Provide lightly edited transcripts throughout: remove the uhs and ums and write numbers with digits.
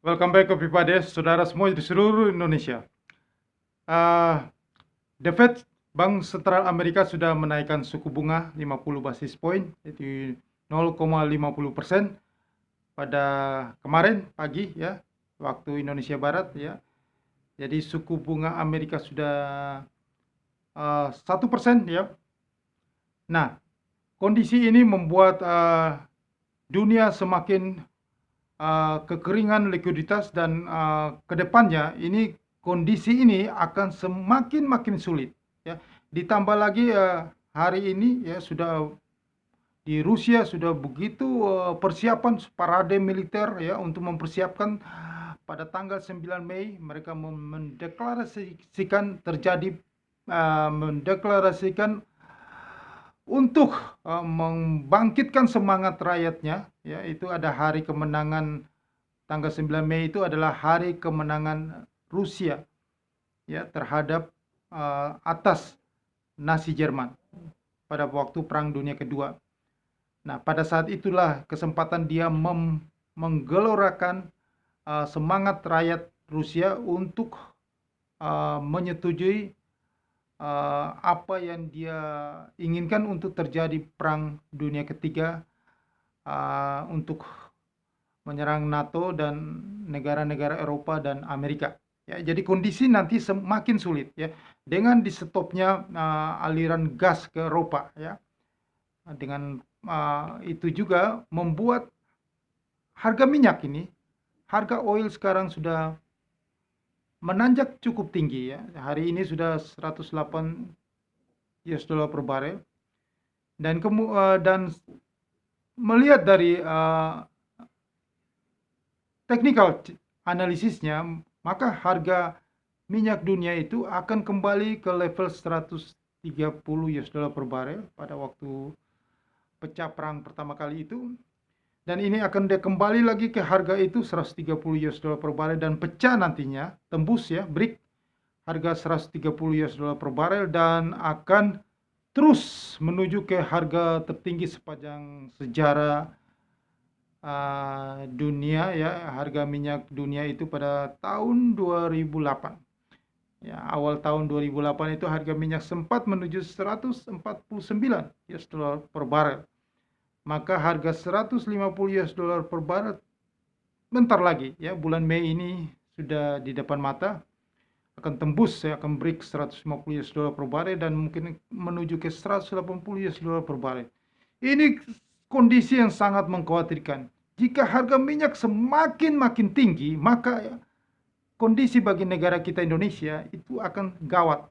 Welcome back everybody, saudara semua di seluruh Indonesia. Uh, The Fed, Bank Sentral Amerika sudah menaikkan suku bunga 50 basis point, yaitu 0,50% pada kemarin pagi ya, waktu Indonesia Barat ya. Jadi suku bunga Amerika sudah 1% ya. Nah, kondisi ini membuat dunia semakin kekeringan likuiditas dan kedepannya ini kondisi ini akan semakin makin sulit ya. Ditambah lagi hari ini ya sudah di Rusia sudah begitu persiapan parade militer ya untuk mempersiapkan pada tanggal 9 Mei mereka mendeklarasikan untuk membangkitkan semangat rakyatnya ya, itu ada hari kemenangan. Tanggal 9 Mei itu adalah hari kemenangan Rusia ya terhadap atas Nazi Jerman pada waktu Perang Dunia Kedua. Nah, pada saat itulah kesempatan dia menggelorakan semangat rakyat Rusia untuk menyetujui apa yang dia inginkan untuk terjadi Perang Dunia Ketiga, untuk menyerang NATO dan negara-negara Eropa dan Amerika. Ya, jadi kondisi nanti semakin sulit ya dengan di-stopnya aliran gas ke Eropa ya. Dengan itu juga membuat harga minyak ini, harga oil sekarang sudah menanjak cukup tinggi ya. Hari ini sudah 108 US dollar per barel dan melihat dari technical analisisnya, maka harga minyak dunia itu akan kembali ke level 130 US dollar per barel pada waktu pecah perang pertama kali itu. Dan ini akan kembali lagi ke harga itu 130 US dollar per barel dan pecah nantinya, tembus ya, break harga 130 US dollar per barel dan akan terus menuju ke harga tertinggi sepanjang sejarah dunia ya. Harga minyak dunia itu pada tahun 2008 ya, awal tahun 2008 itu harga minyak sempat menuju 149 US dollar per barel. Maka harga 150 US dollar per barel bentar lagi ya, bulan Mei ini sudah di depan mata, akan tembus ya, akan break 150 US dollar per barel dan mungkin menuju ke 180 US dollar per barel. Ini kondisi yang sangat mengkhawatirkan. Jika harga minyak semakin makin tinggi, maka kondisi bagi negara kita Indonesia itu akan gawat.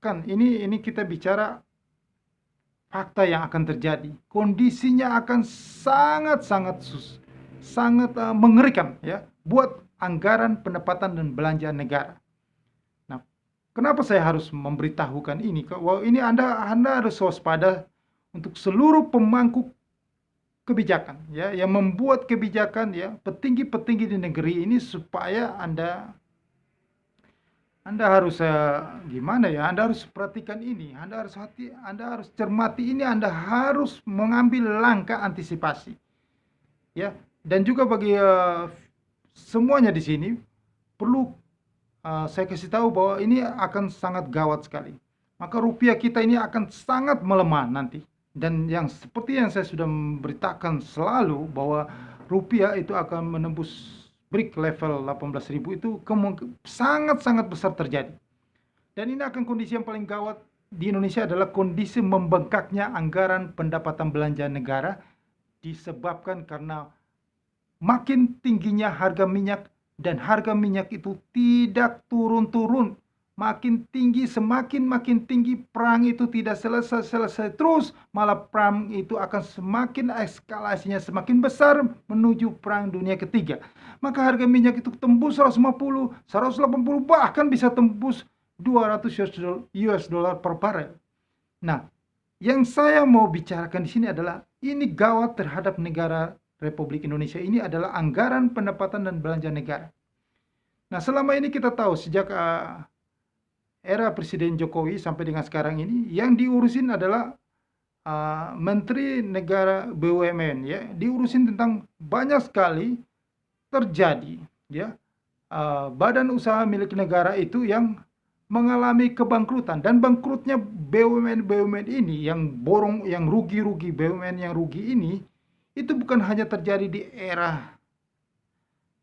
Ini kita bicara fakta yang akan terjadi. Kondisinya akan sangat mengerikan ya buat anggaran pendapatan dan belanja negara. Nah, kenapa saya harus memberitahukan ini? Wah, ini Anda harus waspada untuk seluruh pemangku kebijakan ya yang membuat kebijakan ya, petinggi-petinggi di negeri ini, supaya Anda harus gimana ya? Anda harus perhatikan ini, Anda harus cermati ini, Anda harus mengambil langkah antisipasi. Ya, dan juga bagi semuanya di sini perlu saya kasih tahu bahwa ini akan sangat gawat sekali. Maka rupiah kita ini akan sangat melemah nanti. Dan yang seperti yang saya sudah memberitakan selalu bahwa rupiah itu akan menembus break level 18.000 itu sangat-sangat besar terjadi. Dan ini akan kondisi yang paling gawat di Indonesia adalah kondisi membengkaknya anggaran pendapatan belanja negara disebabkan karena makin tingginya harga minyak dan harga minyak itu tidak turun-turun. Makin tinggi, makin tinggi, perang itu tidak selesai terus, malah perang itu akan semakin eskalasinya semakin besar menuju perang dunia ketiga. Maka harga minyak itu tembus 150, 180, bahkan bisa tembus 200 US dollar per barel. Nah, yang saya mau bicarakan di sini adalah ini gawat terhadap negara Republik Indonesia. Ini adalah anggaran pendapatan dan belanja negara. Nah, selama ini kita tahu sejak era Presiden Jokowi sampai dengan sekarang ini yang diurusin adalah Menteri Negara BUMN ya, diurusin tentang banyak sekali terjadi, ya, badan usaha milik negara itu yang mengalami kebangkrutan, dan bangkrutnya BUMN-BUMN ini yang borong, yang rugi-rugi, BUMN yang rugi ini itu bukan hanya terjadi di era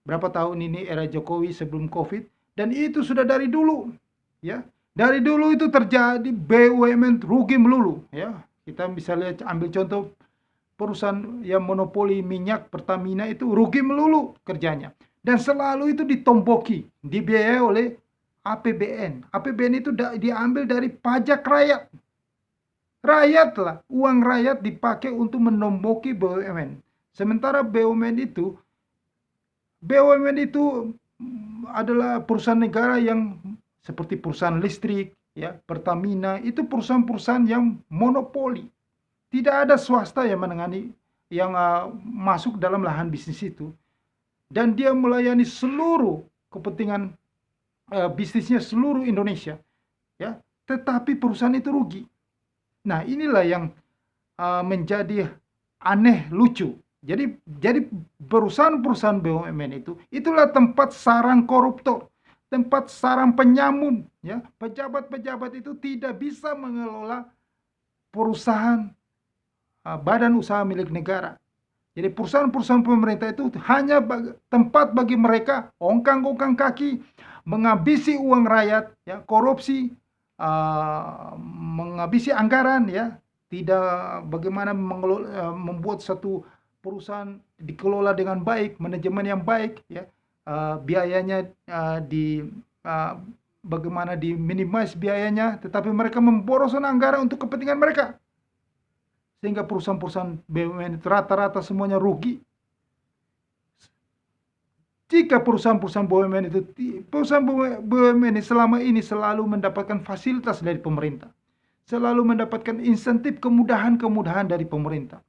berapa tahun ini, era Jokowi sebelum Covid, dan itu sudah dari dulu, ya. Dari dulu itu terjadi BUMN rugi melulu, ya. Kita bisa lihat, ambil contoh perusahaan yang monopoli minyak Pertamina itu rugi melulu kerjanya. Dan selalu itu ditomboki, dibiayai oleh APBN. APBN itu diambil dari pajak rakyat. Rakyat lah, uang rakyat dipakai untuk menomboki BUMN. Sementara BUMN itu adalah perusahaan negara yang seperti perusahaan listrik, ya, Pertamina, itu perusahaan-perusahaan yang monopoli. Tidak ada swasta yang menangani, yang masuk dalam lahan bisnis itu, dan dia melayani seluruh kepentingan bisnisnya seluruh Indonesia, ya. Tetapi perusahaan itu rugi. Nah, inilah yang menjadi aneh, lucu. Jadi perusahaan-perusahaan BUMN itu, itulah tempat sarang koruptor, tempat sarang penyamun, ya. Pejabat-pejabat itu tidak bisa mengelola perusahaan badan usaha milik negara. Jadi perusahaan-perusahaan pemerintah itu hanya tempat bagi mereka ongkang-ongkang kaki, menghabisi uang rakyat, ya, korupsi, menghabisi anggaran, ya, tidak bagaimana membuat satu perusahaan dikelola dengan baik, manajemen yang baik, ya, biayanya bagaimana diminimize biayanya, tetapi mereka memboroskan anggaran untuk kepentingan mereka, sehingga perusahaan-perusahaan BUMN itu rata-rata semuanya rugi. Jika perusahaan-perusahaan BUMN ini selama ini selalu mendapatkan fasilitas dari pemerintah, selalu mendapatkan insentif, kemudahan-kemudahan dari pemerintah.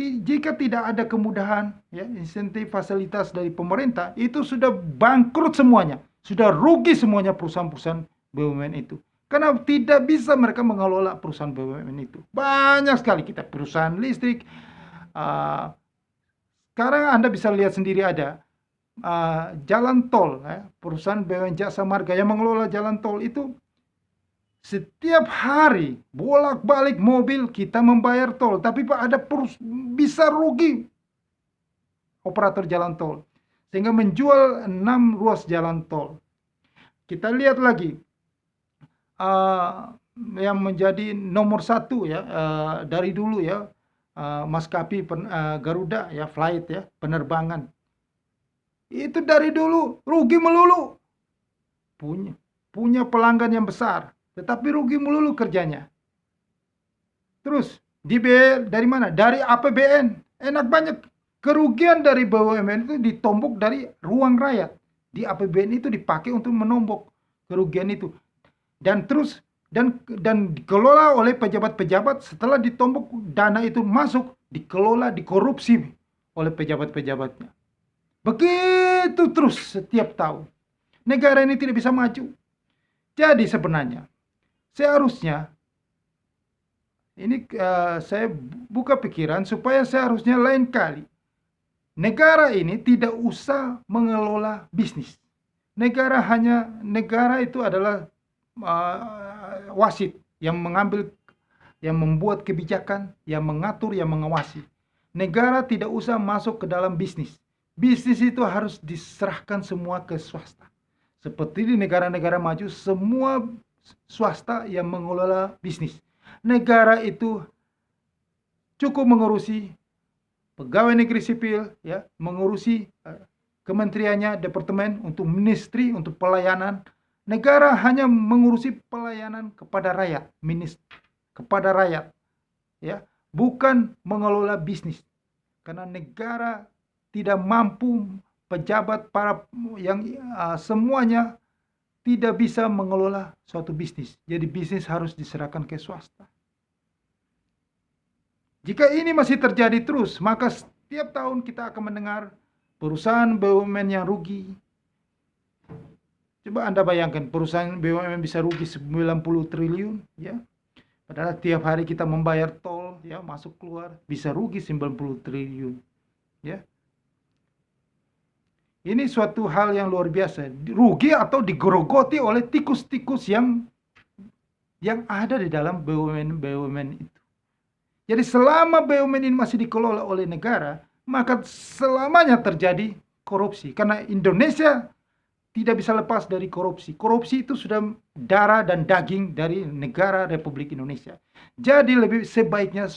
Jika tidak ada kemudahan, ya, insentif, fasilitas dari pemerintah, itu sudah bangkrut semuanya, sudah rugi semuanya perusahaan-perusahaan BUMN itu. Karena tidak bisa mereka mengelola perusahaan BUMN itu. Banyak sekali kita perusahaan listrik. Sekarang Anda bisa lihat sendiri ada jalan tol, perusahaan BUMN Jasa Marga yang mengelola jalan tol itu. Setiap hari bolak-balik mobil kita membayar tol, tapi Pak ada bisa rugi operator jalan tol, sehingga menjual 6 ruas jalan tol. Kita lihat lagi yang menjadi nomor satu, ya, dari dulu, ya, maskapai Garuda, ya, flight, ya, penerbangan. Itu dari dulu rugi melulu, punya pelanggan yang besar, tetapi rugi melulu kerjanya. Terus dibayar dari mana? Dari APBN. Enak banyak. Kerugian dari BUMN itu ditombok dari ruang rakyat. Di APBN itu dipakai untuk menombok kerugian itu. Dan terus dan dikelola oleh pejabat-pejabat. Setelah ditombok dana itu masuk, dikelola, dikorupsi oleh pejabat-pejabatnya. Begitu terus setiap tahun. Negara ini tidak bisa maju. Jadi sebenarnya seharusnya ini saya buka pikiran supaya seharusnya lain kali negara ini tidak usah mengelola bisnis. Negara itu adalah wasit yang membuat kebijakan, yang mengatur, yang mengawasi. Negara tidak usah masuk ke dalam bisnis. Bisnis itu harus diserahkan semua ke swasta. Seperti di negara-negara maju, semua swasta yang mengelola bisnis. Negara itu cukup mengurusi pegawai negeri sipil, ya, mengurusi kementeriannya, departemen, untuk ministry, untuk pelayanan. Negara hanya mengurusi pelayanan kepada rakyat, kepada rakyat, ya, bukan mengelola bisnis. Karena negara tidak mampu, pejabat para yang semuanya tidak bisa mengelola suatu bisnis. Jadi bisnis harus diserahkan ke swasta. Jika ini masih terjadi terus, maka setiap tahun kita akan mendengar perusahaan BUMN yang rugi. Coba Anda bayangkan, perusahaan BUMN bisa rugi 90 triliun, ya. Padahal tiap hari kita membayar tol, ya, masuk keluar, bisa rugi 90 triliun, ya. Ini suatu hal yang luar biasa. Rugi atau digerogoti oleh tikus-tikus yang ada di dalam BUMN itu. Jadi selama BUMN ini masih dikelola oleh negara, maka selamanya terjadi korupsi. Karena Indonesia tidak bisa lepas dari korupsi. Korupsi itu sudah darah dan daging dari negara Republik Indonesia. Jadi lebih sebaiknya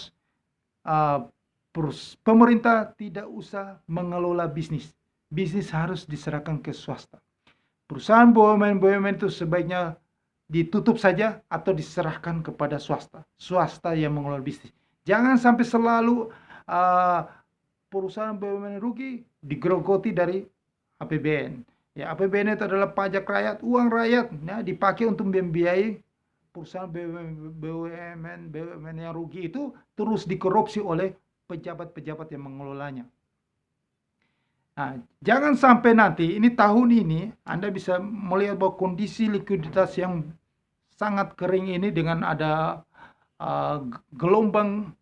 pemerintah tidak usah mengelola bisnis. Bisnis harus diserahkan ke swasta. Perusahaan BUMN itu sebaiknya ditutup saja atau diserahkan kepada swasta. Swasta yang mengelola bisnis. Jangan sampai selalu perusahaan BUMN rugi digerogoti dari APBN. Ya, APBN itu adalah pajak rakyat, uang rakyat, ya, dipakai untuk membiayai perusahaan BUMN yang rugi itu terus dikorupsi oleh pejabat-pejabat yang mengelolanya. Nah, jangan sampai nanti, ini tahun ini, Anda bisa melihat bahwa kondisi likuiditas yang sangat kering ini dengan ada gelombang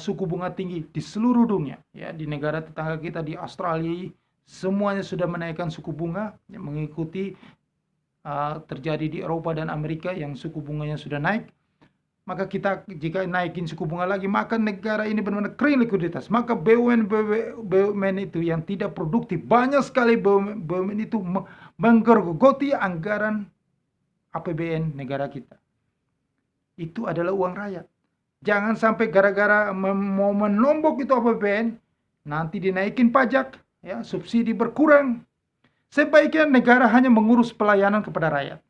suku bunga tinggi di seluruh dunia. Ya, di negara tetangga kita, di Australia, semuanya sudah menaikkan suku bunga, yang mengikuti terjadi di Eropa dan Amerika yang suku bunganya sudah naik. Maka kita jika naikin suku bunga lagi, maka negara ini benar-benar kering likuiditas. Maka BUMN itu yang tidak produktif, banyak sekali BUMN itu menggerogoti anggaran APBN negara kita. Itu adalah uang rakyat. Jangan sampai gara-gara mau menombok itu APBN, nanti dinaikin pajak, ya, subsidi berkurang. Sebaiknya negara hanya mengurus pelayanan kepada rakyat.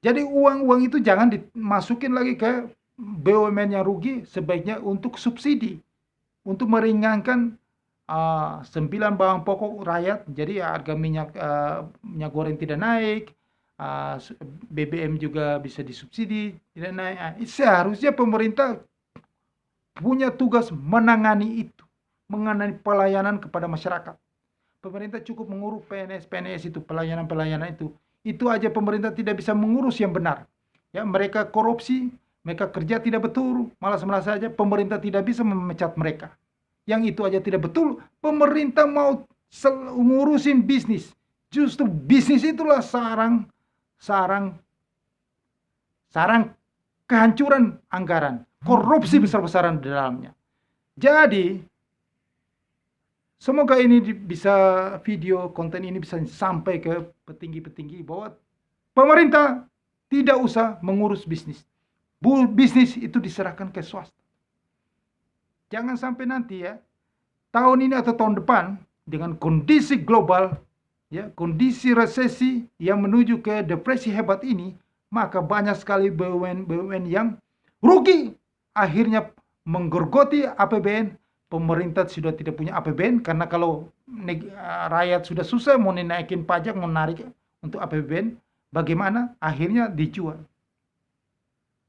Jadi uang-uang itu jangan dimasukin lagi ke BUMN yang rugi, sebaiknya untuk subsidi, untuk meringankan 9 bahan pokok rakyat. Jadi harga minyak goreng tidak naik, BBM juga bisa disubsidi, tidak naik. Seharusnya pemerintah punya tugas menangani itu, menangani pelayanan kepada masyarakat. Pemerintah cukup mengurus PNS itu, pelayanan-pelayanan itu. Itu aja pemerintah tidak bisa mengurus yang benar. Ya, mereka korupsi, mereka kerja tidak betul, malas-malas saja, pemerintah tidak bisa memecat mereka. Yang itu aja tidak betul, pemerintah mau ngurusin bisnis. Justru bisnis itulah sarang kehancuran anggaran, korupsi besar-besaran di dalamnya. Jadi, semoga ini bisa, video konten ini bisa sampai ke petinggi-petinggi bahwa pemerintah tidak usah mengurus bisnis. Bisnis itu diserahkan ke swasta. Jangan sampai nanti, ya, tahun ini atau tahun depan dengan kondisi global, ya, kondisi resesi yang menuju ke depresi hebat ini, maka banyak sekali BUMN yang rugi, akhirnya menggerogoti APBN. Pemerintah sudah tidak punya APBN, karena kalau rakyat sudah susah mau naikin pajak, mau narik untuk APBN, bagaimana? Akhirnya dijual.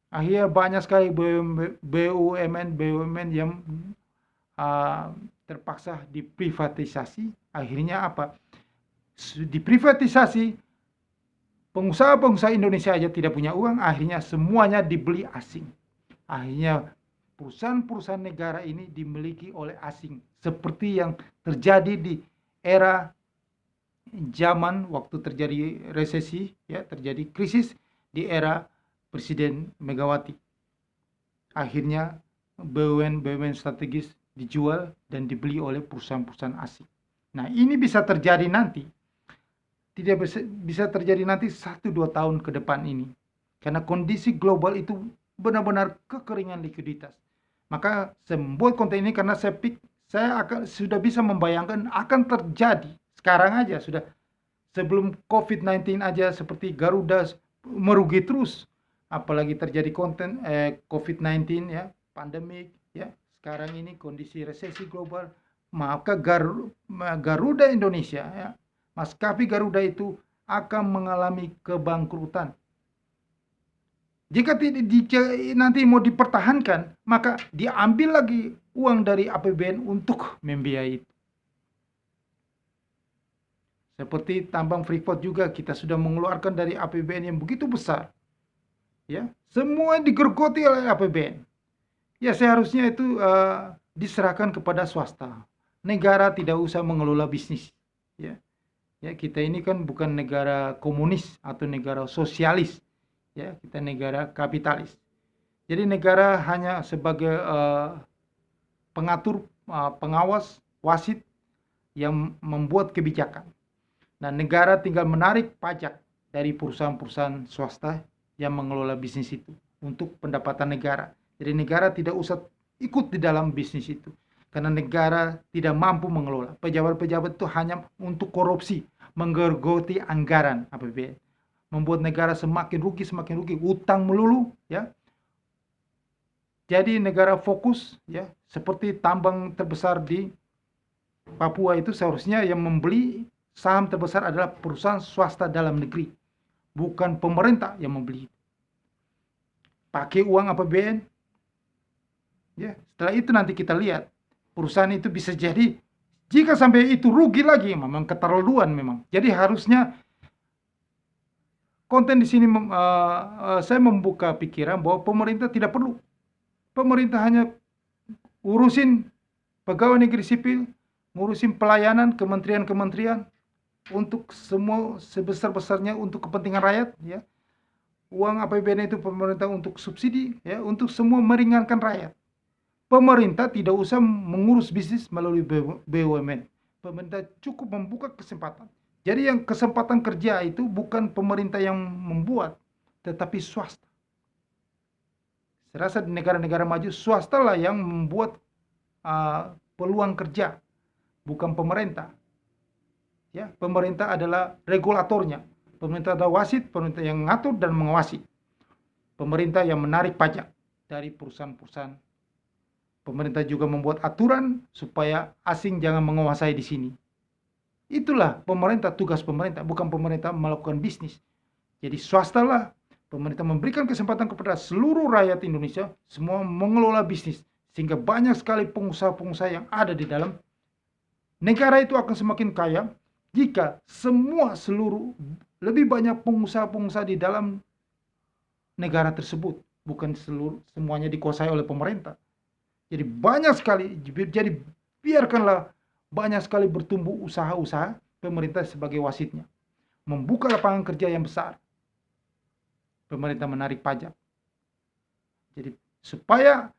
Akhirnya banyak sekali BUMN yang terpaksa diprivatisasi. Akhirnya apa? Diprivatisasi, pengusaha-pengusaha Indonesia aja tidak punya uang, akhirnya semuanya dibeli asing. Akhirnya perusahaan-perusahaan negara ini dimiliki oleh asing. Seperti yang terjadi di era zaman waktu terjadi resesi, ya, terjadi krisis di era Presiden Megawati. Akhirnya BUMN strategis dijual dan dibeli oleh perusahaan-perusahaan asing. Nah, ini bisa terjadi nanti. Tidak bisa terjadi nanti 1-2 tahun ke depan ini. Karena kondisi global itu benar-benar kekeringan likuiditas. Maka saya membuat konten ini karena saya sudah bisa membayangkan akan terjadi sekarang aja, sudah sebelum COVID-19 aja seperti Garuda merugi terus. Apalagi terjadi COVID-19, ya, pandemik, ya, sekarang ini kondisi resesi global, maka Garuda Indonesia, ya, maskapai Garuda itu akan mengalami kebangkrutan. Jika nanti mau dipertahankan, maka diambil lagi uang dari APBN untuk membiayai itu. Seperti tambang Freeport juga kita sudah mengeluarkan dari APBN yang begitu besar. Ya, semua digerogoti oleh APBN. Ya, seharusnya itu diserahkan kepada swasta. Negara tidak usah mengelola bisnis. Ya, Ya, kita ini kan bukan negara komunis atau negara sosialis. Ya, kita negara kapitalis. Jadi negara hanya sebagai pengatur, pengawas, wasit yang membuat kebijakan. Nah, negara tinggal menarik pajak dari perusahaan-perusahaan swasta yang mengelola bisnis itu untuk pendapatan negara. Jadi negara tidak usah ikut di dalam bisnis itu. Karena negara tidak mampu mengelola. Pejabat-pejabat itu hanya untuk korupsi, menggerogoti anggaran APBN. Membuat negara semakin rugi, utang melulu, ya. Jadi negara fokus, ya, seperti tambang terbesar di Papua itu seharusnya yang membeli saham terbesar adalah perusahaan swasta dalam negeri, bukan pemerintah yang membeli. Pakai uang APBN, ya. Setelah itu nanti kita lihat perusahaan itu bisa jadi, jika sampai itu rugi lagi, memang keterlaluan memang. Jadi harusnya konten di sini saya membuka pikiran bahwa pemerintah tidak perlu. Pemerintah hanya urusin pegawai negeri sipil, ngurusin pelayanan kementerian-kementerian untuk semua sebesar-besarnya untuk kepentingan rakyat, ya. Uang APBN itu pemerintah untuk subsidi, ya, untuk semua meringankan rakyat. Pemerintah tidak usah mengurus bisnis melalui BUMN. Pemerintah cukup membuka kesempatan. Jadi yang kesempatan kerja itu bukan pemerintah yang membuat, tetapi swasta. Saya rasa di negara-negara maju swasta lah yang membuat peluang kerja, bukan pemerintah. Ya, pemerintah adalah regulatornya. Pemerintah adalah wasit, pemerintah yang mengatur dan mengawasi. Pemerintah yang menarik pajak dari perusahaan-perusahaan. Pemerintah juga membuat aturan supaya asing jangan menguasai di sini. Itulah pemerintah, tugas pemerintah, bukan pemerintah melakukan bisnis. Jadi swasta lah. Pemerintah memberikan kesempatan kepada seluruh rakyat Indonesia semua mengelola bisnis. Sehingga banyak sekali pengusaha-pengusaha yang ada di dalam negara itu akan semakin kaya jika lebih banyak pengusaha-pengusaha di dalam negara tersebut. Bukan semuanya dikuasai oleh pemerintah. Jadi banyak sekali, jadi biarkanlah banyak sekali bertumbuh usaha-usaha pemerintah sebagai wasitnya. Membuka lapangan kerja yang besar. Pemerintah menarik pajak. Jadi supaya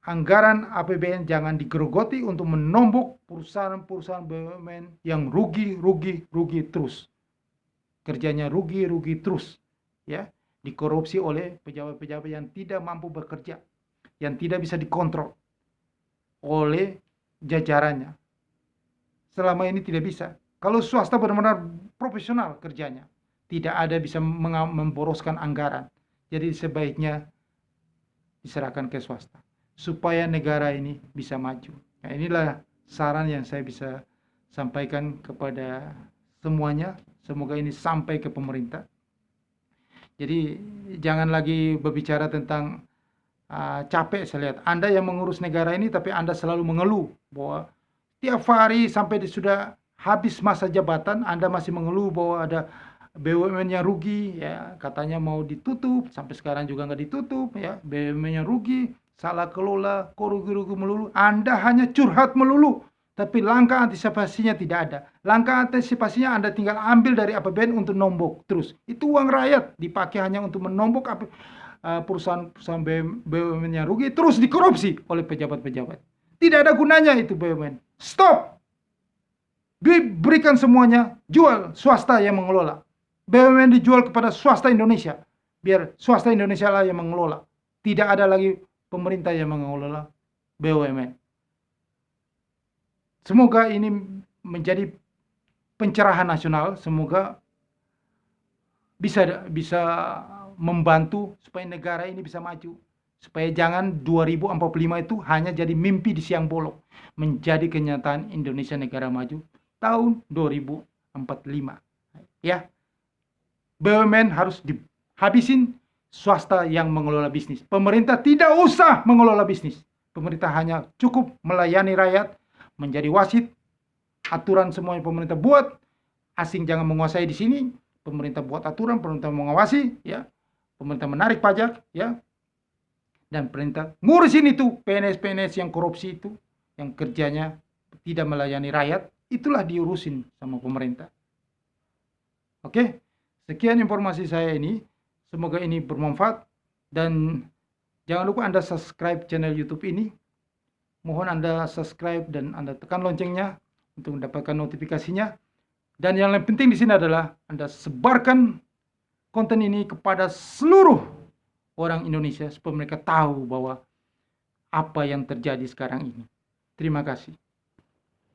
anggaran APBN jangan digerogoti untuk menombok perusahaan-perusahaan BUMN yang rugi terus. Kerjanya rugi terus, ya, dikorupsi oleh pejabat-pejabat yang tidak mampu bekerja, yang tidak bisa dikontrol oleh jajarannya. Selama ini tidak bisa. Kalau swasta benar-benar profesional kerjanya, tidak ada bisa memboroskan anggaran. Jadi sebaiknya diserahkan ke swasta supaya negara ini bisa maju. Nah, inilah saran yang saya bisa sampaikan kepada semuanya. Semoga ini sampai ke pemerintah. Jadi jangan lagi berbicara tentang capek. Saya lihat Anda yang mengurus negara ini, tapi Anda selalu mengeluh bahwa tiap hari sampai sudah habis masa jabatan, Anda masih mengeluh bahwa ada BUMN yang rugi, ya, katanya mau ditutup, sampai sekarang juga nggak ditutup, ya. BUMN yang rugi, salah kelola, rugi melulu. Anda hanya curhat melulu, tapi langkah antisipasinya tidak ada. Langkah antisipasinya Anda tinggal ambil dari APBN untuk nombok terus. Itu uang rakyat dipakai hanya untuk menombok perusahaan-perusahaan BUMN yang rugi, terus dikorupsi oleh pejabat-pejabat. Tidak ada gunanya itu BUMN. Stop! Berikan semuanya, jual swasta yang mengelola. BUMN dijual kepada swasta Indonesia. Biar swasta Indonesia lah yang mengelola. Tidak ada lagi pemerintah yang mengelola BUMN. Semoga ini menjadi pencerahan nasional. Semoga bisa membantu supaya negara ini bisa maju. Supaya jangan 2045 itu hanya jadi mimpi di siang bolong. Menjadi kenyataan Indonesia negara maju tahun 2045. Ya. BUMN harus dihabisin, swasta yang mengelola bisnis. Pemerintah tidak usah mengelola bisnis. Pemerintah hanya cukup melayani rakyat, menjadi wasit. Aturan semuanya pemerintah buat, asing jangan menguasai di sini. Pemerintah buat aturan, pemerintah mengawasi, ya. Pemerintah menarik pajak, ya. Dan pemerintah ngurusin itu PNS-PNS yang korupsi itu, yang kerjanya tidak melayani rakyat, itulah diurusin sama pemerintah. Oke, sekian informasi saya ini. Semoga ini bermanfaat dan jangan lupa Anda subscribe channel YouTube ini. Mohon Anda subscribe dan Anda tekan loncengnya untuk mendapatkan notifikasinya. Dan yang lebih penting di sini adalah Anda sebarkan konten ini kepada seluruh orang Indonesia supaya mereka tahu bahwa apa yang terjadi sekarang ini. Terima kasih.